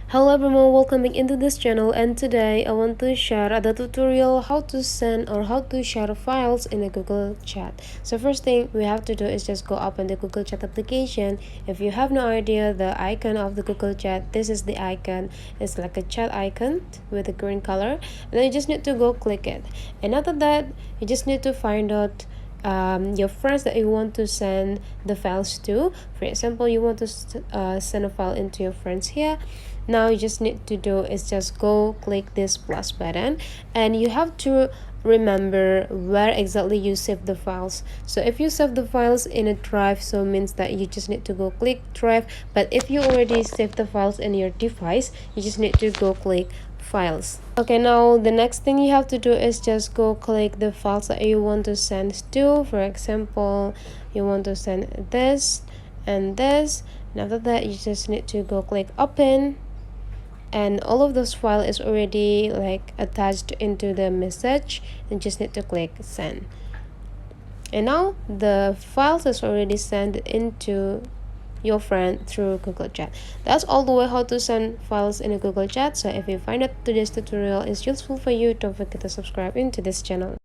Hello everyone, welcome back into this channel, and today I want to share the tutorial how to send or how to share files in a Google Chat. So first thing we have to do is just go open the Google Chat application. If you have no idea the icon of the Google Chat, this is the icon. It's like a chat icon with a green color, and then you just need to go click it. And after that, you just need to find out your friends that you want to send the files to. For example, you want to send a file into your friends here. Now you just need to do is just go click this plus button, and you have to remember where exactly you save the files. So if you save the files in a drive, so means that you just need to go click drive. But if you already save the files in your device, you just need to go click files. Okay, now the next thing you have to do is just go click the files that you want to send to. For example, you want to send this and this, and after that you just need to go click open, and all of those file is already like attached into the message, and just need to click send. And now the files is already sent into your friend through Google Chat. That's all the way how to send files in a Google Chat. So if you find that today's tutorial is useful for you, don't forget to subscribe into this channel.